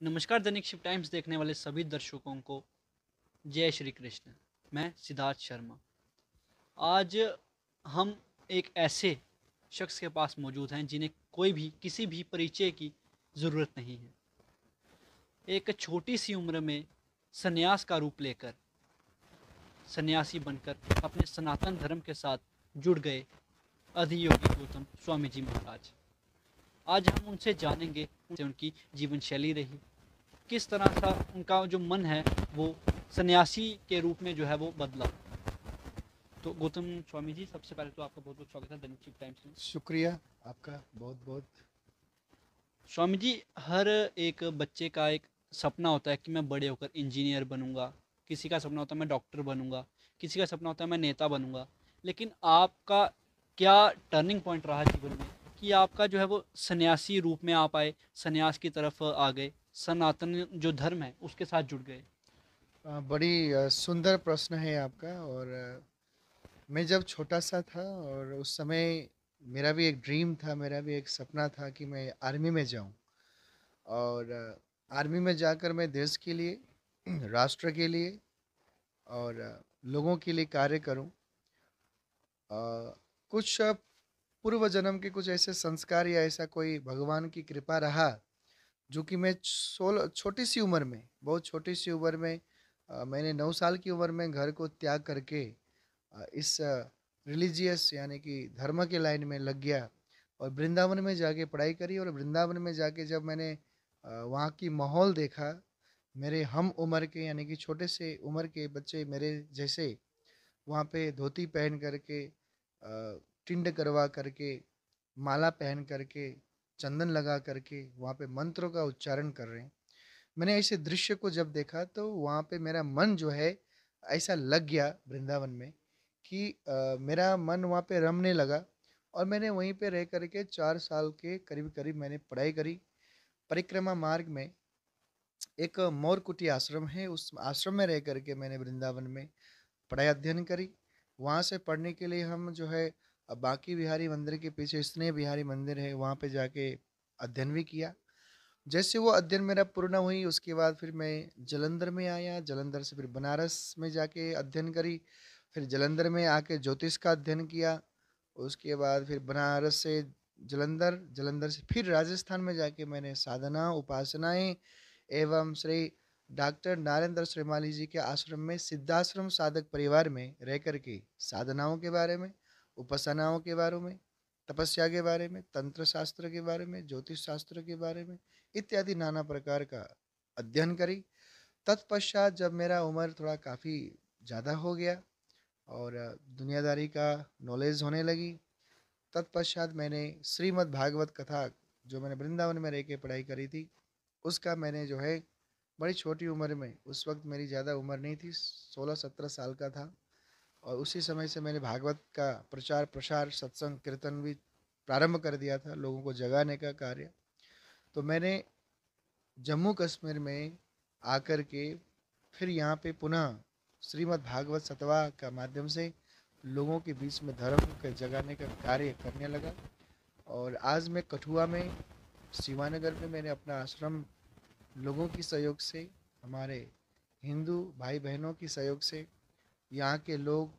नमस्कार दैनिक शिव टाइम्स देखने वाले सभी दर्शकों को जय श्री कृष्ण। मैं सिद्धार्थ शर्मा। आज हम एक ऐसे शख्स के पास मौजूद हैं जिन्हें कोई भी किसी भी परिचय की ज़रूरत नहीं है। एक छोटी सी उम्र में संन्यास का रूप लेकर सन्यासी बनकर अपने सनातन धर्म के साथ जुड़ गए अधियोगी गौतम स्वामी जी महाराज। आज हम उनसे जानेंगे उनसे उनकी जीवन शैली रही, किस तरह सा उनका जो मन है वो सन्यासी के रूप में जो है वो बदला। तो गौतम स्वामी जी, सबसे पहले तो आपका बहुत बहुत स्वागत है दैनिक शिव टाइम्स में। शुक्रिया आपका बहुत बहुत। स्वामी जी, हर एक बच्चे का एक सपना होता है कि मैं बड़े होकर इंजीनियर बनूंगा, किसी का सपना होता है मैं डॉक्टर बनूंगा, किसी का सपना होता है मैं नेता बनूंगा। लेकिन आपका क्या टर्निंग पॉइंट रहा जीवन में कि आपका जो है वो सन्यासी रूप में आप आए, सन्यास की तरफ आ गए, सनातन जो धर्म है उसके साथ जुड़ गए। बड़ी सुंदर प्रश्न है आपका। और मैं जब छोटा सा था और उस समय मेरा भी एक ड्रीम था, मेरा भी एक सपना था कि मैं आर्मी में जाऊं। और आर्मी में जाकर मैं देश के लिए, राष्ट्र के लिए और लोगों के लिए कार्य करूं। कुछ पूर्व जन्म के कुछ ऐसे संस्कार या ऐसा कोई भगवान की कृपा रहा जो कि मैं 16 छोटी सी उम्र में, बहुत छोटी सी उम्र में, मैंने 9 साल की उम्र में घर को त्याग करके इस रिलीजियस यानी कि धर्म के लाइन में लग गया और वृंदावन में जाके पढ़ाई करी। और वृंदावन में जाके जब मैंने वहाँ की माहौल देखा, मेरे हम उम्र के यानी कि छोटे से उम्र के बच्चे मेरे जैसे वहाँ पे धोती पहन करके, टिंड करवा करके, माला पहन करके, चंदन लगा करके वहाँ पे मंत्रों का उच्चारण कर रहे हैं। मैंने ऐसे दृश्य को जब देखा तो वहाँ पे मेरा मन जो है ऐसा लग गया वृंदावन में कि मेरा मन वहाँ पे रमने लगा। और मैंने वहीं पे रह करके 4 साल के करीब करीब मैंने पढ़ाई करी। परिक्रमा मार्ग में एक मोरकुटी आश्रम है, उस आश्रम में रह करके मैंने वृंदावन में पढ़ाई अध्ययन करी। वहाँ से पढ़ने के लिए हम जो है बांके बिहारी मंदिर के पीछे स्नेह बिहारी मंदिर है, वहाँ पे जाके अध्ययन भी किया। जैसे वो अध्ययन मेरा पूर्ण हुई उसके बाद फिर मैं जलंधर में आया, जलंधर से फिर बनारस में जाके अध्ययन करी। फिर जलंधर में आके ज्योतिष का अध्ययन किया। उसके बाद फिर बनारस से जलंधर, जलंधर से फिर राजस्थान में जाके मैंने साधना उपासनाएं एवं श्री डॉक्टर नारेंद्र श्रीमाली जी के आश्रम में सिद्धाश्रम साधक परिवार में रह करके साधनाओं के बारे में, उपासनाओं के बारे में, तपस्या के बारे में, तंत्र शास्त्र के बारे में, ज्योतिष शास्त्र के बारे में इत्यादि नाना प्रकार का अध्ययन करी। तत्पश्चात जब मेरा उम्र थोड़ा काफ़ी ज़्यादा हो गया और दुनियादारी का नॉलेज होने लगी, तत्पश्चात मैंने श्रीमद् भागवत कथा जो मैंने वृंदावन में रह के पढ़ाई करी थी, उसका मैंने जो है बड़ी छोटी उम्र में, उस वक्त मेरी ज़्यादा उम्र नहीं थी, 16-17 साल का था। और उसी समय से मैंने भागवत का प्रचार प्रसार सत्संग कीर्तन भी प्रारंभ कर दिया था, लोगों को जगाने का कार्य। तो मैंने जम्मू कश्मीर में आकर के फिर यहाँ पे पुनः श्रीमद् भागवत सतवा का माध्यम से लोगों के बीच में धर्म के जगाने का कार्य करने लगा। और आज मैं कठुआ में शिवानगर में मैंने अपना आश्रम लोगों की सहयोग से, हमारे हिंदू भाई बहनों की सहयोग से, यहाँ के लोग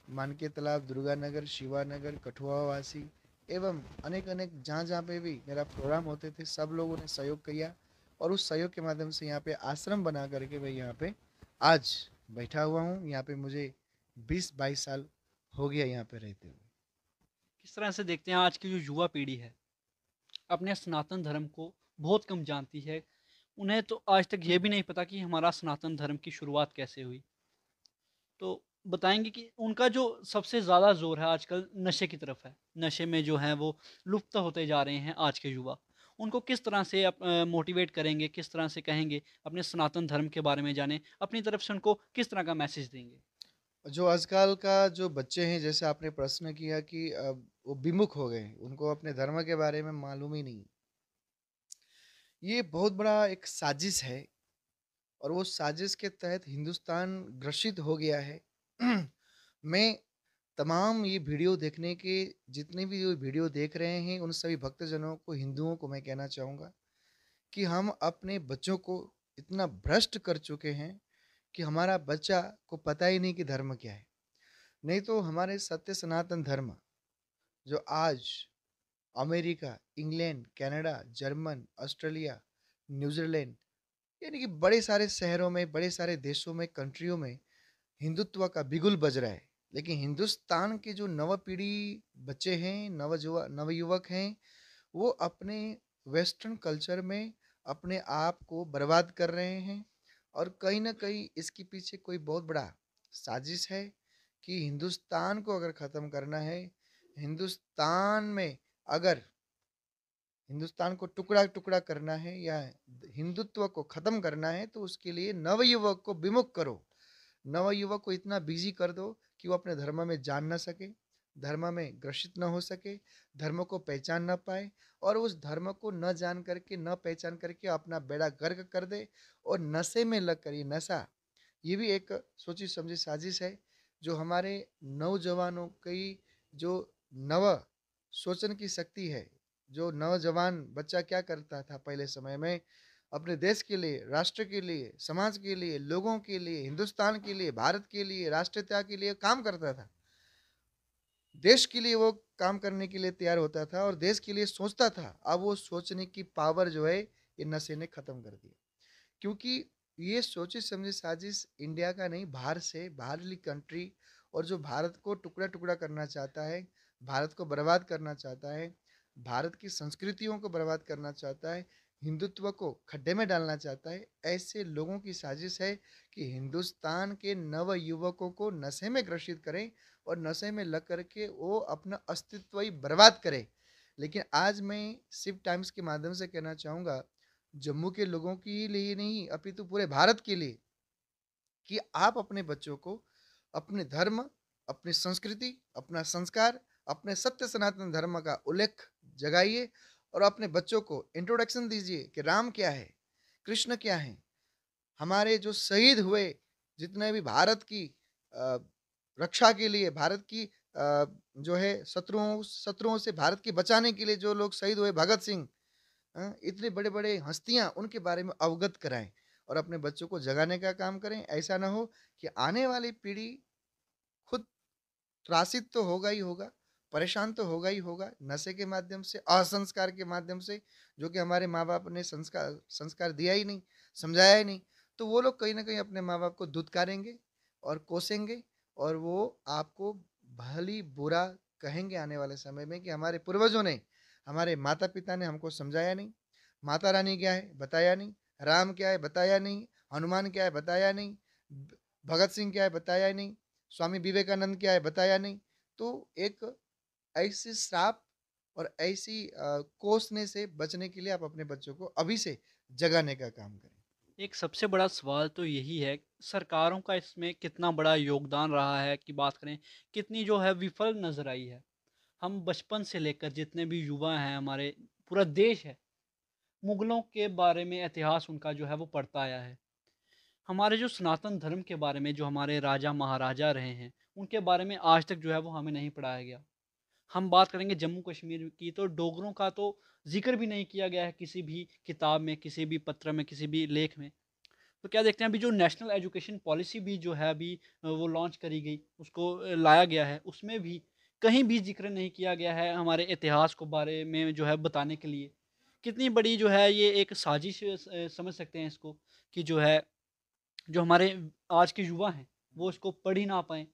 मानके तालाब, दुर्गानगर, शिवानगर, कठुआ वासी एवं अनेक अनेक जहाँ जहाँ पे भी मेरा प्रोग्राम होते थे सब लोगों ने सहयोग किया। और उस सहयोग के माध्यम से यहाँ पे आश्रम बना करके मैं यहाँ पे आज बैठा हुआ हूँ। यहाँ पे मुझे 20-22 साल हो गया यहाँ पे रहते हुए। किस तरह से देखते हैं आज की जो युवा पीढ़ी है अपने सनातन धर्म को बहुत कम जानती है। उन्हें तो आज तक ये भी नहीं पता कि हमारा सनातन धर्म की शुरुआत कैसे हुई। तो बताएँगे कि उनका जो सबसे ज़्यादा ज़ोर है आजकल नशे की तरफ है। नशे में जो हैं वो लुप्त होते जा रहे हैं आज के युवा। उनको किस तरह से मोटिवेट करेंगे, किस तरह से कहेंगे अपने सनातन धर्म के बारे में जानें, अपनी तरफ से उनको किस तरह का मैसेज देंगे? जो आजकल का जो बच्चे हैं, जैसे आपने प्रश्न किया कि वो विमुख हो गए, उनको अपने धर्म के बारे में मालूम ही नहीं। ये बहुत बड़ा एक साजिश है और वो साजिश के तहत हिंदुस्तान ग्रसित हो गया है। मैं तमाम ये वीडियो देखने के, जितने भी ये वीडियो देख रहे हैं उन सभी भक्तजनों को, हिंदुओं को मैं कहना चाहूँगा कि हम अपने बच्चों को इतना भ्रष्ट कर चुके हैं कि हमारा बच्चा को पता ही नहीं कि धर्म क्या है। नहीं तो हमारे सत्य सनातन धर्म जो आज America, England, Canada, German, Australia, New Zealand यानी कि बड़े सारे शहरों में, बड़े सारे देशों में, कंट्रियों में हिंदुत्व का बिगुल बज रहा है। लेकिन हिंदुस्तान के जो नव पीढ़ी बच्चे हैं, नवयुवक हैं, वो अपने वेस्टर्न कल्चर में अपने आप को बर्बाद कर रहे हैं। और कहीं न कहीं इसके पीछे कोई बहुत बड़ा साजिश है कि हिंदुस्तान को अगर ख़त्म करना है, हिंदुस्तान में अगर हिंदुस्तान को टुकड़ा-टुकड़ा करना है या हिंदुत्व को ख़त्म करना है, तो उसके लिए नवयुवक को विमुख करो। नवयुवक को इतना बिज़ी कर दो कि वो अपने धर्म में जान ना सके, धर्म में ग्रसित ना हो सके, धर्म को पहचान ना पाए और उस धर्म को न जान करके, न पहचान करके अपना बेड़ा गर्क कर दे और नशे में लग कर, ये नशा, ये भी एक सोची समझी साजिश है, जो हमारे नौजवानों की जो नव सोचने की शक्ति है, जो नौजवान बच्चा क्या करता था पहले समय में, अपने देश के लिए, राष्ट्र के लिए, समाज के लिए, लोगों के लिए, हिंदुस्तान के लिए, भारत के लिए, राष्ट्रीयता के लिए काम करता था। देश के लिए वो काम करने के लिए तैयार होता था और देश के लिए सोचता था। अब वो सोचने की पावर जो है, ये नशे ने खत्म कर दी। क्योंकि ये सोची समझी साजिश इंडिया का नहीं, बाहर से, बाहरली कंट्री, और जो भारत को टुकड़ा-टुकड़ा करना चाहता है, भारत को बर्बाद करना चाहता है, भारत की संस्कृतियों को बर्बाद करना चाहता है, हिंदुत्व को खड्डे में डालना चाहता है, ऐसे लोगों की साजिश है कि हिंदुस्तान के नवयुवकों को नशे में ग्रसित करें और नशे में लग करके वो अपना अस्तित्व ही बर्बाद करें। लेकिन आज मैं शिव टाइम्स के माध्यम से कहना चाहूँगा, जम्मू के लोगों के लिए नहीं अपितु पूरे भारत के लिए, कि आप अपने बच्चों को अपने धर्म, अपनी संस्कृति, अपना संस्कार, अपने सत्य सनातन धर्म का उल्लेख जगाइए और अपने बच्चों को इंट्रोडक्शन दीजिए कि राम क्या है, कृष्ण क्या है, हमारे जो शहीद हुए, जितने भी भारत की अ, रक्षा के लिए, भारत की जो है शत्रुओं शत्रुओं से भारत के बचाने के लिए जो लोग शहीद हुए, भगत सिंह, इतने बड़े-बड़े हस्तियाँ, उनके बारे में अवगत कराएँ और अपने बच्चों को जगाने का काम करें। ऐसा ना हो कि आने वाली पीढ़ी खुद त्रासित तो होगा ही होगा, परेशान तो होगा ही होगा, नशे के माध्यम से, असंस्कार के माध्यम से, जो कि हमारे माँ-बाप ने संस्कार संस्कार दिया ही नहीं, समझाया ही नहीं। तो वो लोग कहीं न कहीं अपने माँ-बाप को धुतकारेंगे और कोसेंगे और वो आपको भली-बुरा कहेंगे आने वाले समय में कि हमारे पूर्वजों ने, हमारे माता-पिता ने हमको समझाया नहीं, माता रानी क्या है, बताया नहीं, राम क्या है, बताया नहीं, हनुमान क्या है, बताया नहीं, भ भगत सिंह क्या है, बताया नहीं, स्वामी विवेकानंद क्या है, बताया नहीं। तो एक ऐसे श्राप और ऐसी कोसने से बचने के लिए आप अपने बच्चों को अभी से जगाने का काम करें। एक सबसे बड़ा सवाल तो यही है, सरकारों का इसमें कितना बड़ा योगदान रहा है कि बात करें, कितनी जो है विफल नज़र आई है। हम बचपन से लेकर जितने भी युवा हैं हमारे, पूरा देश है, मुगलों के बारे में इतिहास उनका जो है वो पढ़ता आया है। हमारे जो सनातन धर्म के बारे में जो हमारे राजा महाराजा रहे हैं, उनके बारे में आज तक जो है वो हमें नहीं पढ़ाया गया। हम बात करेंगे जम्मू कश्मीर की, तो डोगरों का तो ज़िक्र भी नहीं किया गया है किसी भी किताब में, किसी भी पत्र में, किसी भी लेख में। तो क्या देखते हैं अभी जो नेशनल एजुकेशन पॉलिसी भी जो है अभी वो लॉन्च करी गई, उसको लाया गया है, उसमें भी कहीं भी ज़िक्र नहीं किया गया है हमारे इतिहास को बारे में जो है बताने के लिए। कितनी बड़ी जो है ये एक साजिश समझ सकते हैं इसको, कि जो है, जो हमारे आज के युवा हैं, वो इसको पढ़ ही ना पाएँ।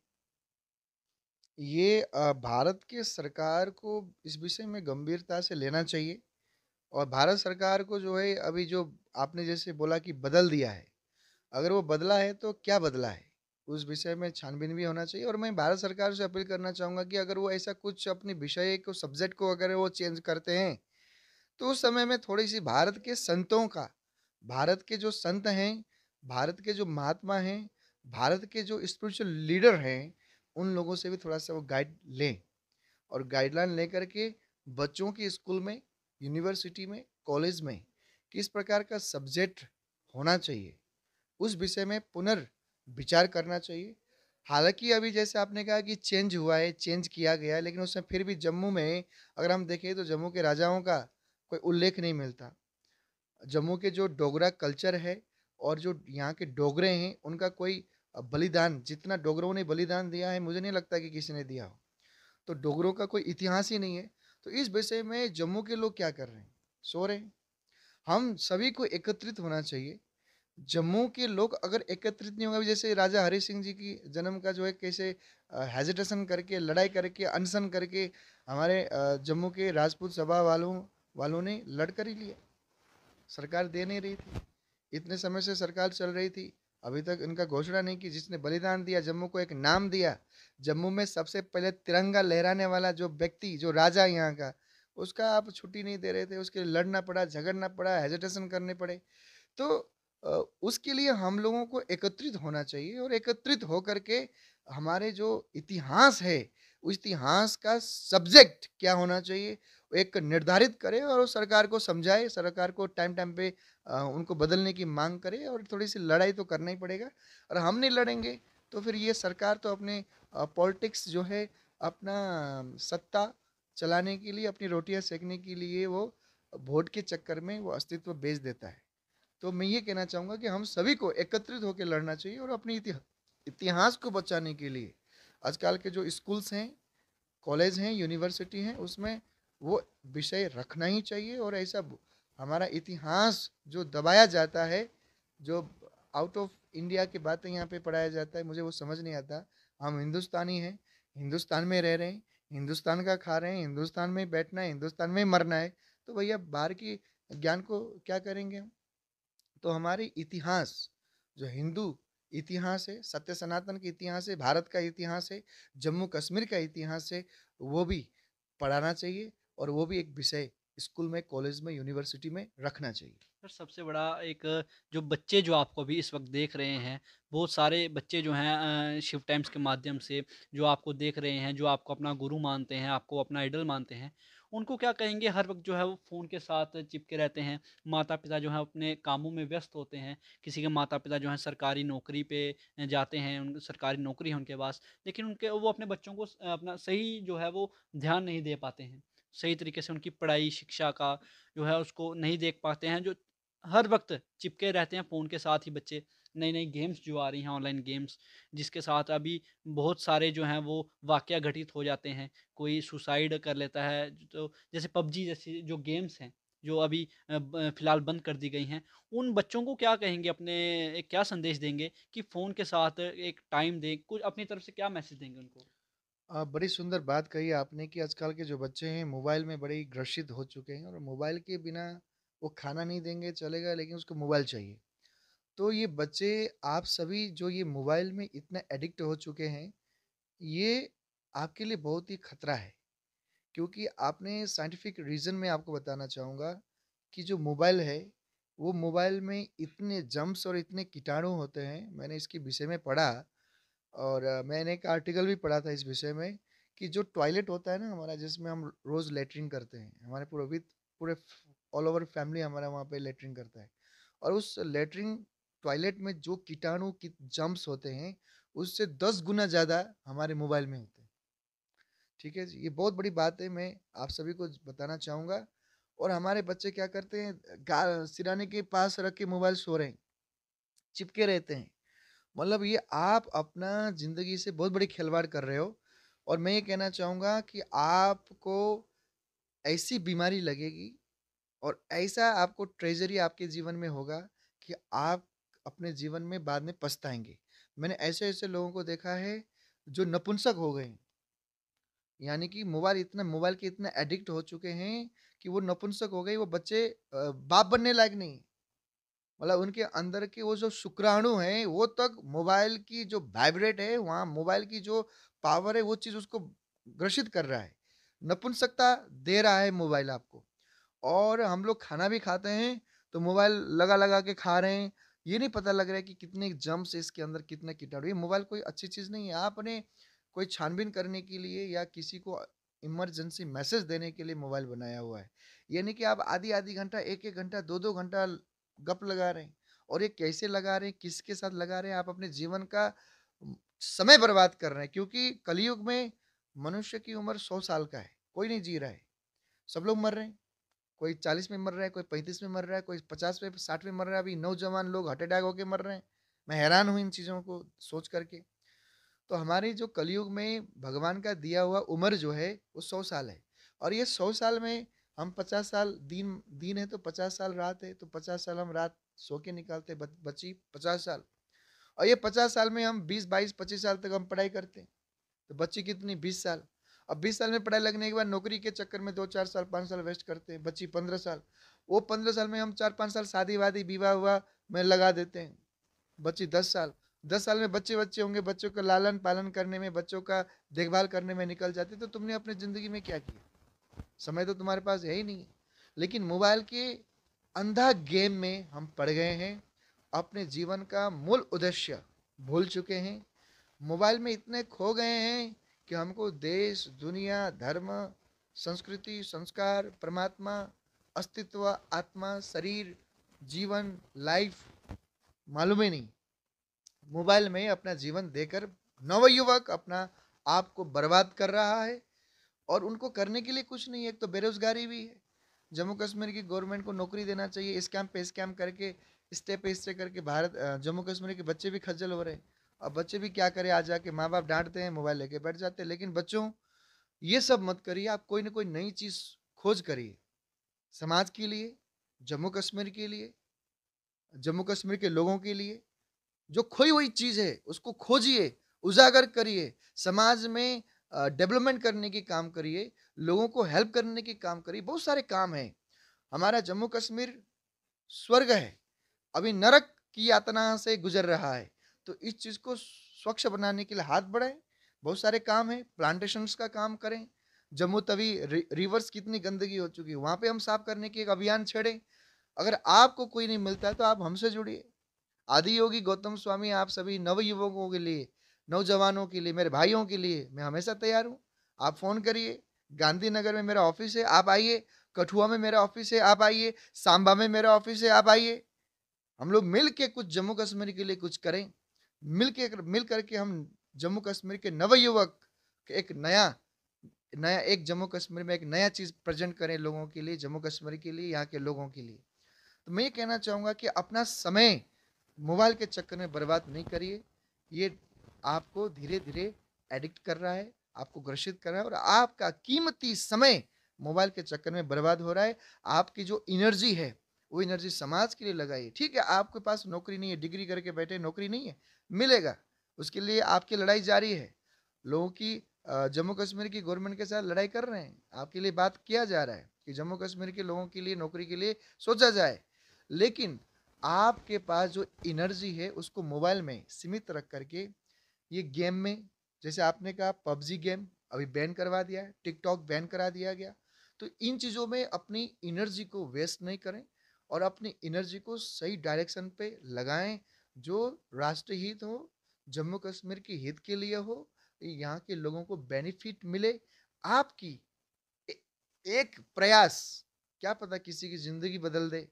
ये भारत की सरकार को इस विषय में गंभीरता से लेना चाहिए और भारत सरकार को जो है अभी जो आपने जैसे बोला कि बदल दिया है, अगर वो बदला है तो क्या बदला है? उस विषय में छानबीन भी होना चाहिए और मैं भारत सरकार से अपील करना चाहूँगा कि अगर वो ऐसा कुछ अपने विषय को, सब्जेक्ट को अगर वो चेंज करते हैं, तो उस समय में थोड़ी-सी भारत के संतों का, भारत के जो संत हैं, भारत के जो महात्मा हैं, भारत के जो स्पिरिचुअल लीडर हैं, उन लोगों से भी थोड़ा-सा वो गाइड लें और गाइडलाइन लेकर के बच्चों की स्कूल में, यूनिवर्सिटी में, कॉलेज में किस प्रकार का सब्जेक्ट होना चाहिए, उस विषय में पुनर्विचार करना चाहिए। हालाँकि अभी जैसे आपने कहा कि चेंज हुआ है, चेंज किया गया है, लेकिन उसमें फिर भी जम्मू में अगर हम देखें तो जम्मू के राजाओं का कोई उल्लेख नहीं मिलता। जम्मू के जो डोगरा कल्चर है और जो यहाँ के डोगरे हैं, उनका कोई बलिदान, जितना डोगरों ने बलिदान दिया है, मुझे नहीं लगता कि किसी ने दिया हो। तो डोगरों का कोई इतिहास ही नहीं है। तो इस विषय में जम्मू के लोग क्या कर रहे हैं? सो रहे हैं। हम सभी को एकत्रित होना चाहिए। जम्मू के लोग अगर एकत्रित नहीं होंगे, जैसे राजा हरि सिंह जी की जन्म का जो है कैसे हेजिटेशन करके, लड़ाई करके, अनशन करके हमारे जम्मू के राजपूत सभा वालों वालों ने लड़ कर ही लिया। सरकार दे नहीं रही थी, इतने समय से सरकार चल रही थी, अभी तक इनका घोषणा नहीं की। जिसने बलिदान दिया, जम्मू को एक नाम दिया, जम्मू में सबसे पहले तिरंगा लहराने वाला जो व्यक्ति, जो राजा यहाँ का, उसका आप छुट्टी नहीं दे रहे थे, उसके लिए लड़ना पड़ा, झगड़ना पड़ा, हेजिटेशन करने पड़े। तो उसके लिए हम लोगों को एकत्रित होना चाहिए और एकत्रित होकर के हमारे जो इतिहास है, उस इतिहास का सब्जेक्ट क्या होना चाहिए, वो एक निर्धारित करें और सरकार को समझाए, सरकार को टाइम टाइम पे उनको बदलने की मांग करे। और थोड़ी सी लड़ाई तो करना ही पड़ेगा, और हम नहीं लड़ेंगे तो फिर ये सरकार तो अपने पॉलिटिक्स जो है, अपना सत्ता चलाने के लिए, अपनी रोटियां सेकने के लिए वो वोट के चक्कर में वो अस्तित्व बेच देता है। तो मैं ये कहना चाहूँगा कि हम सभी को एकत्रित होकर लड़ना चाहिए और अपनी इतिहास को बचाने के लिए आजकल के जो स्कूल्स हैं, कॉलेज हैं, यूनिवर्सिटी हैं, उसमें वो विषय रखना ही चाहिए। और ऐसा हमारा इतिहास जो दबाया जाता है, जो आउट ऑफ इंडिया की बातें यहाँ पे पढ़ाया जाता है, मुझे वो समझ नहीं आता। हम हिंदुस्तानी हैं, हिंदुस्तान में रह रहे हैं, हिंदुस्तान का खा रहे हैं, हिंदुस्तान में बैठना है, हिंदुस्तान में मरना है। तो भैया बाहर की ज्ञान को क्या करेंगे हम? तो हमारे इतिहास, जो हिंदू इतिहास है, सत्य सनातन का इतिहास है, भारत का इतिहास है, जम्मू कश्मीर का इतिहास है, वो भी पढ़ाना चाहिए और वो भी एक विषय स्कूल में, कॉलेज में, यूनिवर्सिटी में रखना चाहिए। सर सबसे बड़ा एक जो बच्चे जो आपको अभी इस वक्त देख रहे हैं, बहुत सारे बच्चे जो हैं शिव टाइम्स के माध्यम से जो आपको देख रहे हैं, जो आपको अपना गुरु मानते हैं, आपको अपना आइडल मानते हैं, उनको क्या कहेंगे? हर वक्त जो है वो फ़ोन के साथ चिपके रहते हैं। माता पिता जो हैं अपने कामों में व्यस्त होते हैं। किसी के माता पिता जो हैं सरकारी नौकरी पे जाते हैं, उन सरकारी नौकरी है उनके पास, लेकिन उनके वो अपने बच्चों को अपना सही जो है वो ध्यान नहीं दे पाते हैं। सही तरीके से उनकी पढ़ाई शिक्षा का जो है उसको नहीं देख पाते हैं। जो हर वक्त चिपके रहते हैं फ़ोन के साथ ही बच्चे। नई नई गेम्स जो आ रही हैं, ऑनलाइन गेम्स, जिसके साथ अभी बहुत सारे जो हैं वो वाक़या घटित हो जाते हैं। कोई सुसाइड कर लेता है, तो जैसे पबजी जैसी जो गेम्स हैं, जो अभी फ़िलहाल बंद कर दी गई हैं, उन बच्चों को क्या कहेंगे? अपने एक क्या संदेश देंगे कि फ़ोन के साथ एक टाइम दें? कुछ अपनी तरफ से क्या मैसेज देंगे उनको? बड़ी सुंदर बात कही आपने कि आजकल के जो बच्चे हैं मोबाइल में बड़े ही ग्रसित हो चुके हैं, और मोबाइल के बिना वो खाना नहीं देंगे चलेगा, लेकिन उसको मोबाइल चाहिए। तो ये बच्चे, आप सभी जो ये मोबाइल में इतना एडिक्ट हो चुके हैं, ये आपके लिए बहुत ही खतरा है। क्योंकि आपने साइंटिफिक रीज़न में आपको बताना चाहूँगा कि जो मोबाइल है, वो मोबाइल में इतने जर्म्स और इतने कीटाणु होते हैं। मैंने इसके विषय में पढ़ा, और मैंने एक आर्टिकल भी पढ़ा था इस विषय में कि जो टॉयलेट होता है ना हमारा, जिसमें हम रोज़ लैट्रिन करते हैं, हमारे पूरे विद पूरे ऑल ओवर फैमिली हमारा वहाँ पे लैट्रिन करता है, और उस लैट्रिन टॉयलेट में जो कीटाणु की जर्म्स होते हैं, उससे 10 गुना ज़्यादा हमारे मोबाइल में होते हैं। ठीक है जी, ये बहुत बड़ी बात है, मैं आप सभी को बताना चाहूँगा। और हमारे बच्चे क्या करते हैं, सिराने के पास रख के मोबाइल सो रहे हैं, चिपके रहते हैं। मतलब ये आप अपना ज़िंदगी से बहुत बड़ी खिलवाड़ कर रहे हो। और मैं ये कहना चाहूँगा कि आपको ऐसी बीमारी लगेगी और ऐसा आपको ट्रेजेडी आपके जीवन में होगा कि आप अपने जीवन में बाद में पछताएँगे। मैंने ऐसे-ऐसे लोगों को देखा है जो नपुंसक हो गए हैं। यानी कि मोबाइल के इतना एडिक्ट हो चुके हैं कि वो नपुंसक हो गए, वो बच्चे बाप बनने लायक नहीं। मतलब उनके अंदर के वो जो शुक्राणु हैं, वो तक मोबाइल की जो वाइब्रेट है, वहाँ मोबाइल की जो पावर है, वो चीज़ उसको ग्रसित कर रहा है। नपुंसकता दे रहा है मोबाइल आपको। और हम लोग खाना भी खाते हैं, तो मोबाइल लगा-लगा के खा रहे हैं। ये नहीं पता लग रहा है कि कितने जर्म्स इसके अंदर, कितने कीटाणु। ये मोबाइल कोई अच्छी चीज़ नहीं है। आपने कोई छानबीन करने के लिए या किसी को इमरजेंसी मैसेज देने के लिए मोबाइल बनाया हुआ है। ये नहीं कि आप आधी-आधी घंटा, 1-1 घंटा, 2-2 घंटा गप लगा रहे हैं। और ये कैसे लगा रहे हैं, किसके साथ लगा रहे हैं, आप अपने जीवन का समय बर्बाद कर रहे हैं। क्योंकि कलयुग में मनुष्य की उम्र 100 साल का है, कोई नहीं जी रहा है, सब लोग मर रहे हैं। कोई 40 में मर रहा है, कोई 35 में मर रहा है, कोई 50 में 60 में मर रहा है। अभी नौजवान लोग हार्ट अटैक होके मर रहे हैं। मैं हैरान हूँ इन चीज़ों को सोच करके। तो हमारी जो कलयुग में भगवान का दिया हुआ उम्र जो है वो 100 साल है। और ये 100 साल में हम 50 साल दिन दिन है तो 50 साल रात है, तो 50 साल हम रात सो के निकालते, बची 50 साल। और ये 50 साल में हम 20 22 25 साल तक हम पढ़ाई करते हैं, तो बची कितनी 20 साल। अब 20 साल में पढ़ाई लगने के बाद नौकरी के चक्कर में 2 4 साल 5 साल वेस्ट करते हैं, बची 15 साल। वो 15 साल में हम 4 5 साल शादी वादी विवाह हुआ में लगा देते हैं, बची 10 साल। 10 साल में बच्चे बच्चे होंगे, बच्चों का लालन पालन करने में, बच्चों का देखभाल करने में निकल जाते। तो तुमने अपनी ज़िंदगी में क्या किया? समय तो तुम्हारे पास है ही नहीं। लेकिन मोबाइल के अंधा गेम में हम पड़ गए हैं, अपने जीवन का मूल उद्देश्य भूल चुके हैं। मोबाइल में इतने खो गए हैं कि हमको देश दुनिया धर्म संस्कृति संस्कार परमात्मा अस्तित्व आत्मा शरीर जीवन लाइफ मालूम ही नहीं। मोबाइल में अपना जीवन देकर नवयुवक अपना आप को बर्बाद कर रहा है। और उनको करने के लिए कुछ नहीं है, एक तो बेरोजगारी भी है। जम्मू कश्मीर की गवर्नमेंट को नौकरी देना चाहिए, स्कैम पे स्कैम करके स्टेप पे स्टेप करके जम्मू कश्मीर के बच्चे भी खज्जल हो रहे हैं। अब बच्चे भी क्या करें, आ जाके माँ बाप डांटते हैं, मोबाइल लेके बैठ जाते हैं। लेकिन बच्चों, ये सब मत करिए, आप कोई ना कोई नई चीज़ खोज करिए समाज के लिए, जम्मू कश्मीर के लिए, जम्मू कश्मीर के लोगों के लिए। जो खोई हुई चीज़ है उसको खोजिए, उजागर करिए, समाज में डेवलपमेंट करने की काम करिए, लोगों को हेल्प करने की काम करिए। बहुत सारे काम हैं। हमारा जम्मू कश्मीर स्वर्ग है, अभी नरक की यातना से गुजर रहा है। तो इस चीज़ को स्वच्छ बनाने के लिए हाथ बढ़ाएं। बहुत सारे काम हैं, प्लांटेशंस का काम करें। जम्मू तवी रिवर्स कितनी गंदगी हो चुकी है, वहाँ पे हम साफ करने की एक अभियान छेड़ें। अगर आपको कोई नहीं मिलता है तो आप हमसे जुड़िए। आदि योगी गौतम स्वामी आप सभी नवयुवकों के लिए, नौजवानों के लिए, मेरे भाइयों के लिए मैं हमेशा तैयार हूँ। आप फ़ोन करिए, गांधीनगर में मेरा ऑफिस है, आप आइए। कठुआ में मेरा ऑफिस है, आप आइए। सांबा में मेरा ऑफिस है, आप आइए। हम लोग मिल के कुछ जम्मू कश्मीर के लिए कुछ करें। मिल करके हम जम्मू कश्मीर के नवयुवक एक नया नया एक जम्मू कश्मीर में एक नया चीज़ प्रेजेंट करें लोगों के लिए, जम्मू कश्मीर के लिए, यहाँ के लोगों के लिए। तो मैं ये कहना चाहूँगा कि अपना समय मोबाइल के चक्कर में बर्बाद नहीं करिए। ये आपको धीरे धीरे एडिक्ट कर रहा है, आपको ग्रसित कर रहा है, और आपका कीमती समय मोबाइल के चक्कर में बर्बाद हो रहा है। आपकी जो एनर्जी है वो एनर्जी समाज के लिए लगाइए। ठीक है, आपके पास नौकरी नहीं है, डिग्री करके बैठे, नौकरी नहीं है, मिलेगा। उसके लिए आपकी लड़ाई जारी है। लोगों की जम्मू कश्मीर की गवर्नमेंट के साथ लड़ाई कर रहे हैं, आपके लिए बात किया जा रहा है कि जम्मू कश्मीर के लोगों के लिए नौकरी के लिए सोचा जाए। लेकिन आपके पास जो एनर्जी है उसको मोबाइल में सीमित रख करके ये गेम में, जैसे आपने कहा पबजी गेम अभी बैन करवा दिया है, टिकटॉक बैन करा दिया गया। तो इन चीज़ों में अपनी एनर्जी को वेस्ट नहीं करें और अपनी एनर्जी को सही डायरेक्शन पे लगाएं, जो राष्ट्र हित हो, जम्मू कश्मीर की हित के लिए हो, यहाँ के लोगों को बेनिफिट मिले। आपकी ए, एक प्रयास क्या पता किसी की ज़िंदगी बदल दे,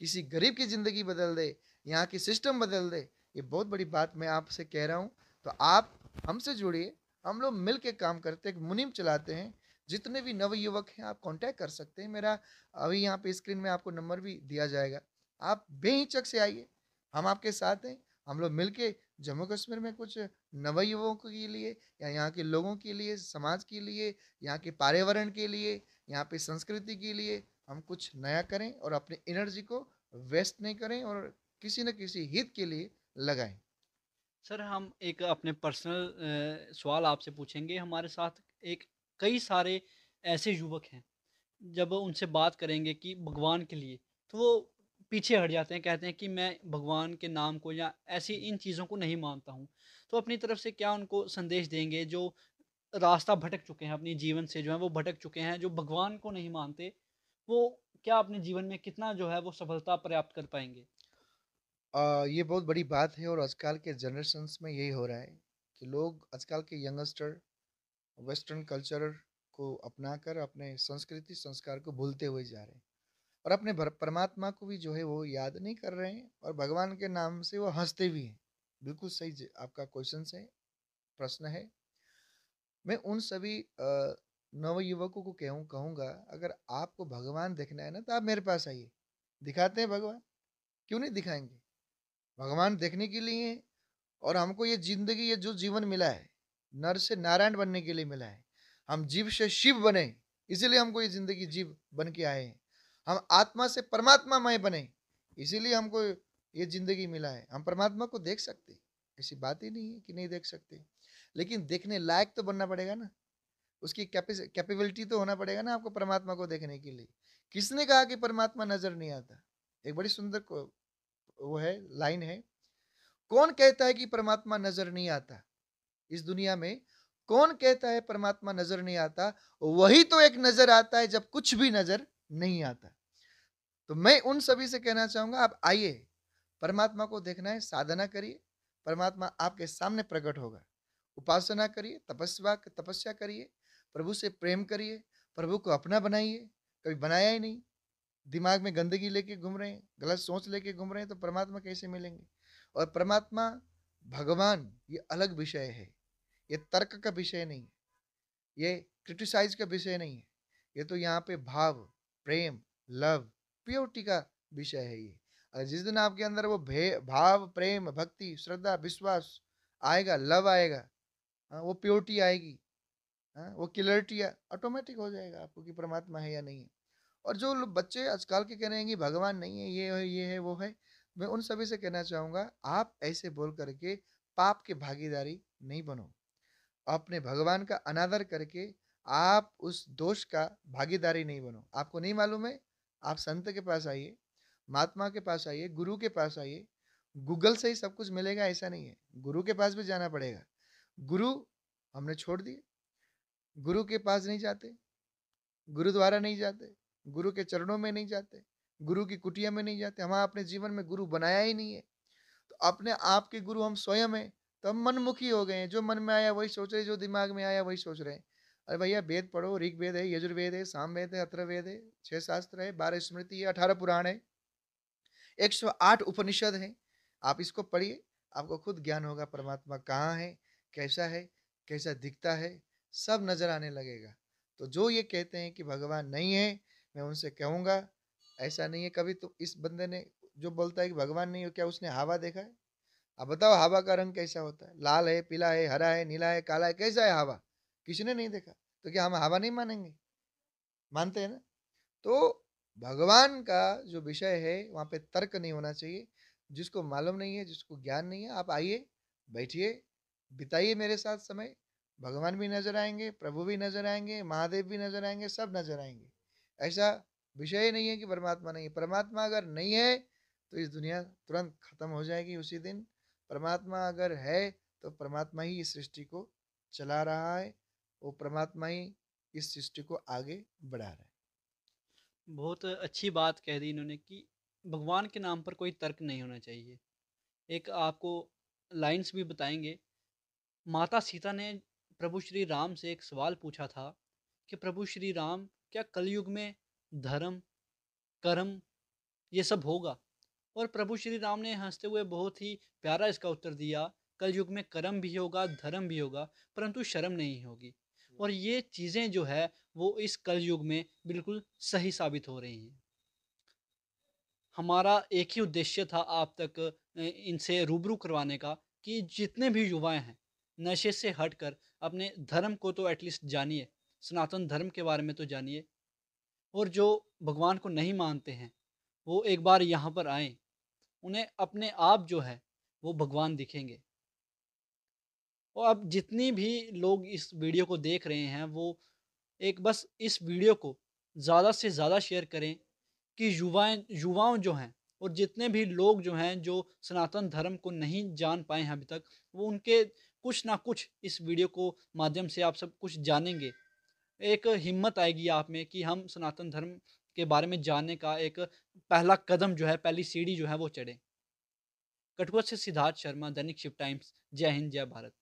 किसी गरीब की ज़िंदगी बदल दे, यहाँ की सिस्टम बदल दे। ये बहुत बड़ी बात मैं आपसे कह रहा हूँ। तो आप हमसे जुड़िए, हम लोग मिल के काम करते हैं, एक मुहिम चलाते हैं। जितने भी नवयुवक हैं आप कांटेक्ट कर सकते हैं। मेरा अभी यहाँ पे स्क्रीन में आपको नंबर भी दिया जाएगा। आप बेहिचक से आइए, हम आपके साथ हैं। हम लोग मिल के जम्मू कश्मीर में कुछ नवयुवकों के लिए या यहाँ के लोगों के लिए, समाज के लिए, यहाँ के पर्यावरण के लिए, यहाँ पे संस्कृति के लिए हम कुछ नया करें और अपनी एनर्जी को वेस्ट नहीं करें और किसी न किसी हित के लिए लगाएं। सर, हम एक अपने पर्सनल सवाल आपसे पूछेंगे। हमारे साथ एक कई सारे ऐसे युवक हैं, जब उनसे बात करेंगे कि भगवान के लिए, तो वो पीछे हट जाते हैं, कहते हैं कि मैं भगवान के नाम को या ऐसी इन चीज़ों को नहीं मानता हूँ। तो अपनी तरफ से क्या उनको संदेश देंगे, जो रास्ता भटक चुके हैं अपने जीवन से, जो है वो भटक चुके हैं, जो भगवान को नहीं मानते, वो क्या अपने जीवन में कितना जो है वो सफलता प्राप्त कर पाएँगे? ये बहुत बड़ी बात है और आजकल के जनरेशन्स में यही हो रहा है कि लोग आजकल के यंगस्टर वेस्टर्न कल्चर को अपनाकर अपने संस्कृति संस्कार को भूलते हुए जा रहे हैं और अपने परमात्मा को भी जो है वो याद नहीं कर रहे हैं और भगवान के नाम से वो हंसते भी हैं। बिल्कुल सही आपका क्वेश्चन है, प्रश्न है। मैं उन सभी नवयुवकों को कहूँगा, अगर आपको भगवान देखना है ना तो आप मेरे पास आइए। दिखाते हैं भगवान, क्यों नहीं दिखाएंगे? भगवान देखने के लिए है। और हमको ये जिंदगी, ये जो जीवन मिला है, नर से नारायण बनने के लिए मिला है। हम जीव से शिव बने, इसीलिए हमको ये जिंदगी जीव बन के आए हैं। हम आत्मा से परमात्मामय बने, इसीलिए हमको ये जिंदगी मिला है। हम परमात्मा को देख सकते, ऐसी बात ही नहीं है कि नहीं देख सकते, लेकिन देखने लायक तो बनना पड़ेगा ना। उसकी कैपेबिलिटी तो होना पड़ेगा ना आपको परमात्मा को देखने के लिए। किसने कहा कि परमात्मा नजर नहीं आता? एक बड़ी सुंदर वो है, लाइन है। कौन कहता है कि परमात्मा नजर नहीं आता? इस दुनिया में कौन कहता है परमात्मा नजर नहीं आता? वही तो एक नजर आता है जब कुछ भी नजर नहीं आता। तो मैं उन सभी से कहना चाहूंगा, आप आइए, परमात्मा को देखना है, साधना करिए, परमात्मा आपके सामने प्रकट होगा। उपासना करिए, तपस्या करिए, प्रभु से प्रेम करिए, प्रभु को अपना बनाइए। कभी बनाया ही नहीं, दिमाग में गंदगी लेके घूम रहे हैं, गलत सोच लेके घूम रहे हैं, तो परमात्मा कैसे मिलेंगे? और परमात्मा, भगवान, ये अलग विषय है। ये तर्क का विषय नहीं है, ये क्रिटिसाइज का विषय नहीं है। ये तो यहाँ पे भाव, प्रेम, लव, प्योरिटी का विषय है ये। और जिस दिन आपके अंदर वो भाव, प्रेम, भक्ति, श्रद्धा, विश्वास आएगा, लव आएगा, हाँ, वो प्योरिटी आएगी, हाँ, वो क्लियरिटी ऑटोमेटिक हो जाएगा आपको कि परमात्मा है या नहीं है। और जो लोग बच्चे आजकल के कह रहे हैं कि भगवान नहीं है, ये है, वो है, मैं उन सभी से कहना चाहूंगा, आप ऐसे बोल करके पाप के भागीदारी नहीं बनो। अपने भगवान का अनादर करके आप उस दोष का भागीदारी नहीं बनो। आपको नहीं मालूम है, आप संत के पास आइए, महात्मा के पास आइए, गुरु के पास आइए। गूगल से ही सब कुछ मिलेगा ऐसा नहीं है, गुरु के पास भी जाना पड़ेगा। गुरु हमने छोड़ दिए, गुरु के पास नहीं जाते, गुरुद्वारा नहीं जाते, गुरु के चरणों में नहीं जाते, गुरु की कुटिया में नहीं जाते। हम अपने जीवन में गुरु बनाया ही नहीं है। तो अपने आप के गुरु हम स्वयं हैं। तो हम मनमुखी हो गए हैं, जो मन में आया वही सोच रहे, जो दिमाग में आया वही सोच रहे हैं। अरे भैया, वेद पढ़ो, ऋग्वेद है, यजुर्वेद है, सामवेद है, अथर्ववेद है, 6 शास्त्र है, 12 स्मृति है, 18 पुराण है, 108 उपनिषद है। आप इसको पढ़िए, आपको खुद ज्ञान होगा परमात्मा कहाँ है, कैसा दिखता है, सब नजर आने लगेगा। तो जो ये कहते हैं कि भगवान नहीं है, मैं उनसे कहूंगा ऐसा नहीं है। कभी तो इस बंदे ने जो बोलता है कि भगवान नहीं हो, क्या उसने हवा देखा है? अब बताओ, हवा का रंग कैसा होता है? लाल है, पीला है, हरा है, नीला है, काला है, कैसा है हवा? किसी ने नहीं देखा, तो क्या हम हवा नहीं मानेंगे? मानते हैं ना। तो भगवान का जो विषय है वहाँ पे तर्क नहीं होना चाहिए। जिसको मालूम नहीं है, जिसको ज्ञान नहीं है, आप आइए, बैठिए, बिताइए मेरे साथ समय। भगवान भी नजर आएंगे, प्रभु भी नजर आएंगे, महादेव भी नजर आएंगे, सब नजर आएंगे। ऐसा विषय ही नहीं है कि परमात्मा नहीं है। परमात्मा अगर नहीं है तो इस दुनिया तुरंत खत्म हो जाएगी उसी दिन। परमात्मा अगर है तो परमात्मा ही इस सृष्टि को चला रहा है, वो परमात्मा ही इस सृष्टि को आगे बढ़ा रहा है। बहुत अच्छी बात कह दी इन्होंने कि भगवान के नाम पर कोई तर्क नहीं होना चाहिए। एक आपको लाइन्स भी बताएंगे। माता सीता ने प्रभु श्री राम से एक सवाल पूछा था कि प्रभु श्री राम, क्या कलयुग में धर्म, कर्म, ये सब होगा? और प्रभु श्री राम ने हंसते हुए बहुत ही प्यारा इसका उत्तर दिया, कलयुग में कर्म भी होगा, धर्म भी होगा, परंतु शर्म नहीं होगी। और ये चीज़ें जो है वो इस कलयुग में बिल्कुल सही साबित हो रही हैं। हमारा एक ही उद्देश्य था आप तक इनसे रूबरू करवाने का कि जितने भी युवाएं हैं, नशे से हटकर अपने धर्म को तो एटलीस्ट जानिए, सनातन धर्म के बारे में तो जानिए। और जो भगवान को नहीं मानते हैं, वो एक बार यहाँ पर आएँ, उन्हें अपने आप जो है वो भगवान दिखेंगे। और अब जितनी भी लोग इस वीडियो को देख रहे हैं, वो एक बस इस वीडियो को ज़्यादा से ज़्यादा शेयर करें कि युवाओं जो हैं और जितने भी लोग जो हैं जो सनातन धर्म को नहीं जान पाए हैं अभी तक, वो उनके कुछ ना कुछ इस वीडियो को माध्यम से आप सब कुछ जानेंगे। एक हिम्मत आएगी आप में कि हम सनातन धर्म के बारे में जानने का एक पहला कदम जो है, पहली सीढ़ी जो है वो चढ़ें। कठुआ से सिद्धार्थ शर्मा, दैनिक शिव टाइम्स। जय हिंद, जय भारत।